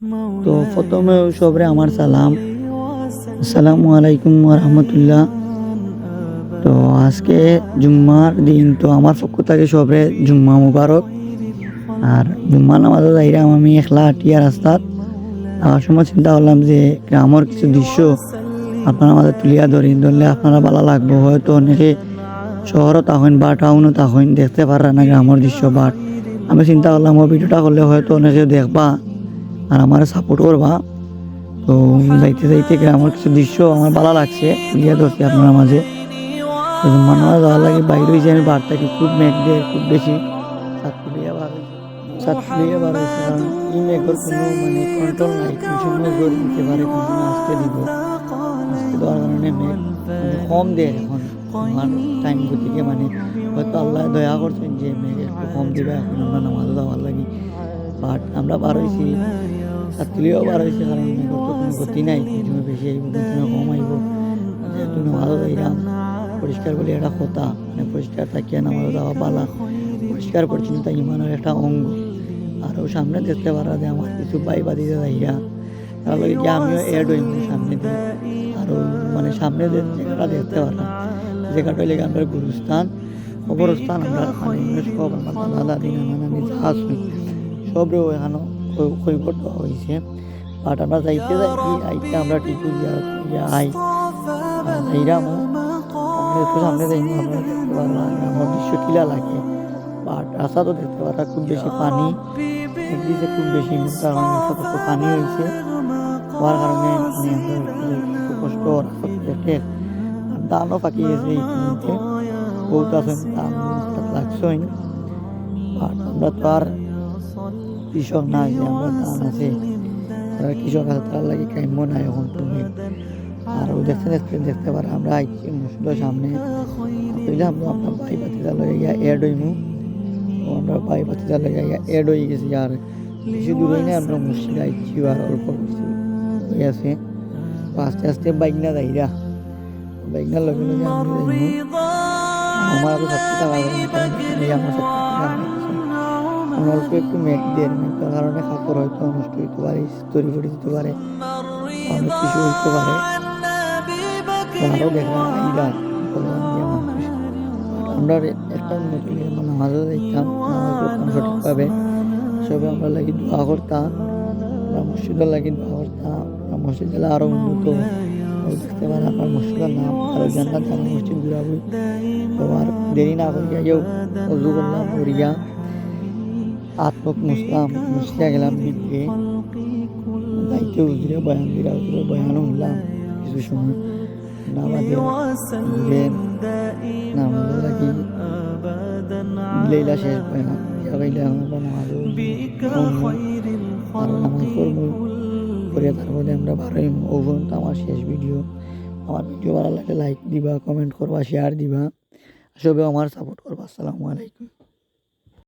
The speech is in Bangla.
তো প্রথমে সবরে আমার সালাম, আসসালামু আলাইকুম ওয়া রাহমাতুল্লাহ। তো আজকে জুম্মার দিন, তো আমার পক্ষ থেকে সবরে জুম্মা মুবারক। আর জুম্মা নামাজও যাইরাম আমি একলা হাঁটিয়া রাস্তাত। আমার সময় চিন্তা করলাম যে গ্রামের কিছু দৃশ্য আপনারা আমাদের তুলিয়া ধরলে আপনারা ভালো লাগবো। হয়তো অনেকে শহরও তখন বা টাউনও তখন দেখতে পারা না গ্রামের দৃশ্য, বাট আমি চিন্তা করলাম ও ভিডিওটা করলে হয়তো অনেকে দেখবা আর আমার সাপোর্ট করবা। তো যাইতে যাইতে গ্রামের কিছু দৃশ্য আমার ভালো লাগছে, তুলিয়া ধরছি আপনার মাঝে। তো মনে হয় যাওয়ার লাগে বাইরে হয়েছে, আমি বার থাকি খুব মেঘ দিয়ে খুব বেশি ছাত্রীরা বার হয়েছে, কারণ এই মেঘের কোনো কন্ট্রোল নাই, কোন সময় জোর দিতে পারে, কোন সময় আসতে দিব। আসতে দেওয়ার কারণে মেঘ কম দেয় এখন আমার টাইম গতিকে, হয়তো আল্লাহ দয়া করছেন যে মেঘ একটু কম দিবে, এখন আমরা নামাজ যাওয়ার লাগি। বাট আমরা বার হয়েছি, ছাত্রীরাও বার হয়েছে, কারণ মেঘের তো কোনো গতি নাই, কোন সময় বেশি আইব কোন সময় কম আইব। যেহেতু নামাজও যাইলাম, পরিষ্কার বলে একটা কথা, পরিষ্কার থাকিয়া নামাজও যাওয়া পালা। পরিষ্কার পরিচ্ছন্নতা ইমানের একটা অঙ্গ। আরও সামনে দেখতে পারা যে আমার কিছু বাই বাদিতে যাইয়া তার লগে গিয়ে আমিও এড হইব সামনে দিয়ে। আরও সামনে যে জায়গাটা দেখতে পারলাম, জায়গাটা লেগে আমরা গুরুস্থান কবরস্থান, আমরা সব আমার দাদা দাদি নানা নানি যা আছে সবরেও এখানে কৈবর দেওয়া হয়েছে। বাট আমরা যাইতে আইতে আমরা টিকু আই যাইরামও সামনে, একটু সামনে যাইনি আপনারা দেখতে পারবা আমার দৃশ্য কিলা লাগে। বাট রাস্তা তো দেখতে পারা খুব বেশি পানি দিয়েছে, খুব বেশি তার কারণে রাস্তাতে তো পানি হয়েছে, হওয়ার কারণে একটু কষ্ট রাস্তা দেখে। আর ধানও পাকি গেছে ইতিমধ্যে, বহুত আছেন ধান লাগছেই। বাট আমরা তো আর কৃষক না যে আমরা ধান আছে, যারা কৃষক আছে তার লাগে কাম্য নাই এখন তুমি। আর দেখতে পারে আমরা আইছি মসজিদের সামনে, আমরা আপনার ভাই বাতিজা লগে গিয়া এড হইমু। আমরা ভাই বাতিজা লগে গিয়া এড হয়ে গেছি, আর বেশি দূর হই না, আমরা মসজিদে আইছি আর অল্প কিছু হয়ে আছে। আস্তে আস্তে বাইকনা যাইরা বাইকনার লগে লগে আমি যাইমু। আমার আরো ছাত্রী থাকার কারণে আমার অল্প একটু মেঘ দিয়ে মেঘটার কারণে কাপড় হয়তো নষ্ট হইতে পারে, তৈরি করে দিতে পারে, অনেক কিছু হইতে পারে। আরও দেখলাম আইরা বললাম যে মানুষ আমরা একটা নতুন নামাজও দেখতাম, নামাজ পড়তাম সঠিকভাবে, সবে আমরা লাগি দোয়া করতাম, আমরা মসজিদের লাগি দোয়া করতাম। আমরা মসজিদ গেলে আরও উন্নত দেখতে পারে আপনার মসজিদের নাম আরও জান্নাত জানা মসজিদ ঘুরাবই। তো আর দেরি না করিয়া কেউ অজু করলাম, করিয়া আত্মক মুসলিয়া গেলাম বিদ্যে দায়িত্ব উজরে বয়ান দিরা উজরে বয়ানও শুনলাম কিছু সময়। নামাজ লাগি লেলা শেষ বয়ান গাইলে আমরা নামাজ আর নামাজ পড়বো করিয়া, তারপরে আমরা বারোই ওভন। তো আমার শেষ ভিডিও, আমার ভিডিও ভালো লাগলে লাইক দিবা, কমেন্ট করবা, শেয়ার দিবা, সবে আমার সাপোর্ট করবা। আসসালামু আলাইকুম।